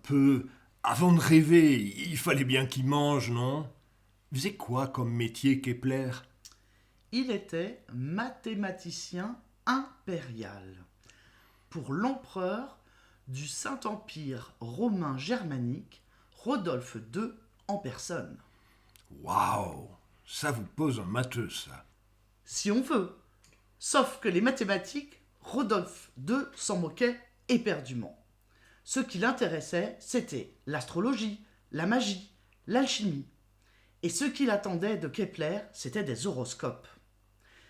peu. Avant de rêver, il fallait bien qu'il mange, non? Il faisait quoi comme métier, Kepler? Il était mathématicien impérial pour l'empereur du Saint-Empire romain germanique, Rodolphe II en personne. Waouh! Ça vous pose un matheux, ça. Si on veut. Sauf que les mathématiques, Rodolphe II s'en moquait éperdument. Ce qui l'intéressait, c'était l'astrologie, la magie, l'alchimie. Et ce qu'il attendait de Kepler, c'était des horoscopes.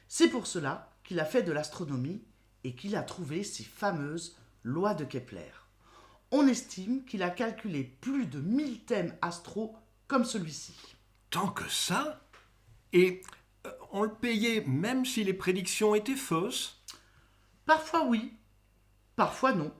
C'est pour cela qu'il a fait de l'astronomie et qu'il a trouvé ces fameuses lois de Kepler. On estime qu'il a calculé plus de 1000 thèmes astraux comme celui-ci. Tant que ça? Et on le payait même si les prédictions étaient fausses? Parfois oui, parfois non.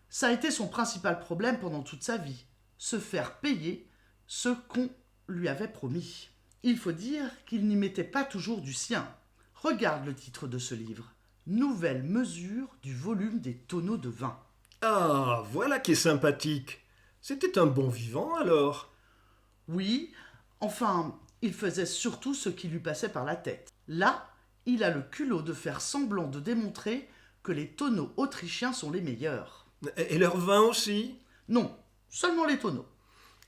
Ça a été son principal problème pendant toute sa vie, se faire payer ce qu'on lui avait promis. Il faut dire qu'il n'y mettait pas toujours du sien. Regarde le titre de ce livre. Nouvelle mesure du volume des tonneaux de vin. Ah, voilà qui est sympathique. C'était un bon vivant, alors. Oui, enfin, il faisait surtout ce qui lui passait par la tête. Là, il a le culot de faire semblant de démontrer que les tonneaux autrichiens sont les meilleurs. Et leur vin aussi? Non, seulement les tonneaux.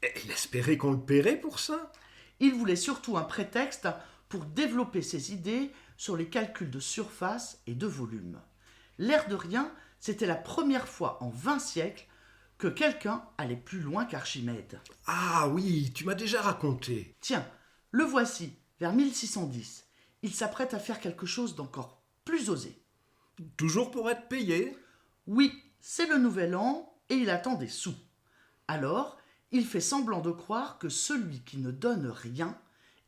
Et il espérait qu'on le paierait pour ça? Il voulait surtout un prétexte pour développer ses idées sur les calculs de surface et de volume. L'air de rien, c'était la première fois en 20 siècles que quelqu'un allait plus loin qu'Archimède. Ah oui, tu m'as déjà raconté. Tiens, le voici, vers 1610. Il s'apprête à faire quelque chose d'encore plus osé. Toujours pour être payé? Oui, c'est le nouvel an et il attend des sous. Alors, il fait semblant de croire que celui qui ne donne rien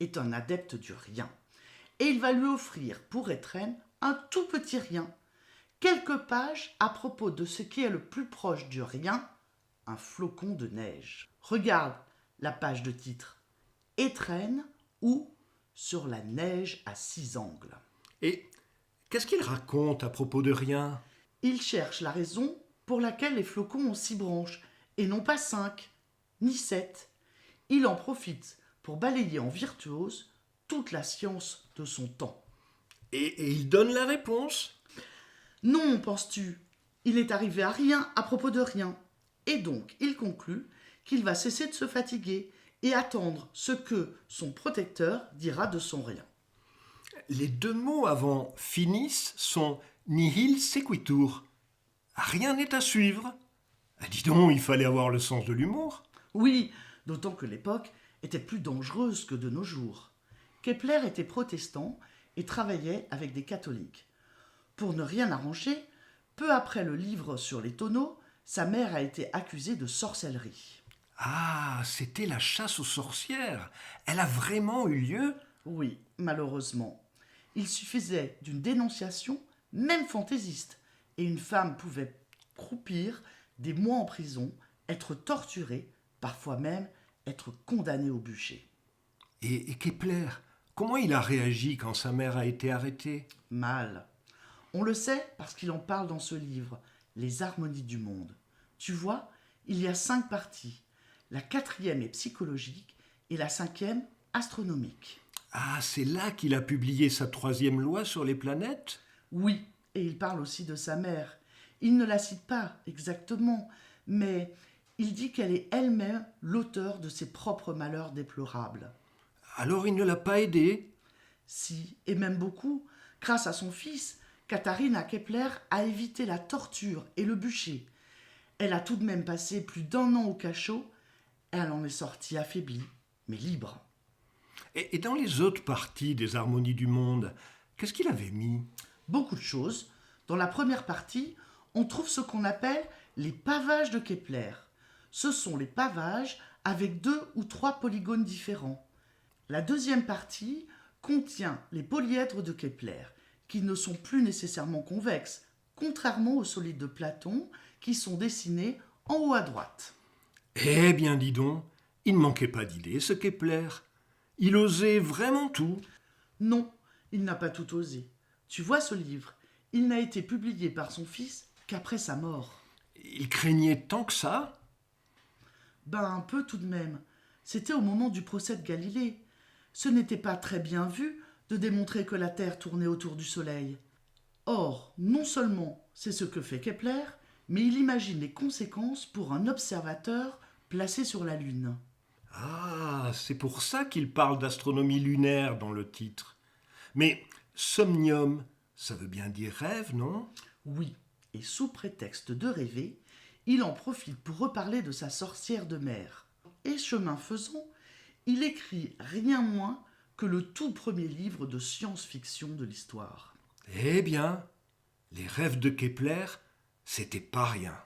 est un adepte du rien. Et il va lui offrir pour étrenne un tout petit rien. Quelques pages à propos de ce qui est le plus proche du rien, un flocon de neige. Regarde la page de titre. Étrenne ou sur la neige à 6 angles. Et qu'est-ce qu'il raconte à propos de rien? Il cherche la raison pour laquelle les flocons ont 6 branches et non pas 5, ni 7. Il en profite pour balayer en virtuose toute la science de son temps. Et il donne la réponse? Non, penses-tu, il n'est arrivé à rien à propos de rien. Et donc, il conclut qu'il va cesser de se fatiguer et attendre ce que son protecteur dira de son rien. Les deux mots avant finis sont nihil sequitur. Rien n'est à suivre. Ah, dis donc, il fallait avoir le sens de l'humour. Oui, d'autant que l'époque était plus dangereuse que de nos jours. Kepler était protestant et travaillait avec des catholiques. Pour ne rien arranger, peu après le livre sur les tonneaux, sa mère a été accusée de sorcellerie. Ah, c'était la chasse aux sorcières. Elle a vraiment eu lieu? Oui, malheureusement. Il suffisait d'une dénonciation, même fantaisiste, et une femme pouvait croupir des mois en prison, être torturée, parfois même être condamnée au bûcher. Et Kepler, comment il a réagi quand sa mère a été arrêtée? Mal. On le sait parce qu'il en parle dans ce livre, Les harmonies du monde. Tu vois, il y a 5 parties. La 4e est psychologique et la 5e astronomique. Ah, c'est là qu'il a publié sa troisième loi sur les planètes? Oui, et il parle aussi de sa mère. Il ne la cite pas exactement, mais il dit qu'elle est elle-même l'auteur de ses propres malheurs déplorables. Alors il ne l'a pas aidée? Si, et même beaucoup, grâce à son fils, Katharina Kepler a évité la torture et le bûcher. Elle a tout de même passé plus d'1 an au cachot. Elle en est sortie affaiblie, mais libre. Et dans les autres parties des harmonies du monde, qu'est-ce qu'il avait mis? Beaucoup de choses. Dans la première partie, on trouve ce qu'on appelle les pavages de Kepler. Ce sont les pavages avec 2 ou 3 polygones différents. La deuxième partie contient les polyèdres de Kepler, qui ne sont plus nécessairement convexes, contrairement aux solides de Platon, qui sont dessinés en haut à droite. Eh bien, dis donc, il ne manquait pas d'idées, ce Kepler. Il osait vraiment tout. Non, il n'a pas tout osé. Tu vois ce livre, il n'a été publié par son fils qu'après sa mort. Il craignait tant que ça? Ben un peu tout de même. C'était au moment du procès de Galilée. Ce n'était pas très bien vu de démontrer que la Terre tournait autour du Soleil. Or, non seulement c'est ce que fait Kepler, mais il imagine les conséquences pour un observateur placé sur la Lune. Ah, c'est pour ça qu'il parle d'astronomie lunaire dans le titre. Mais somnium, ça veut bien dire rêve, non? Oui, et sous prétexte de rêver, il en profite pour reparler de sa sorcière de mer. Et chemin faisant, il écrit rien moins que le tout premier livre de science-fiction de l'histoire. Eh bien, les rêves de Kepler, c'était pas rien.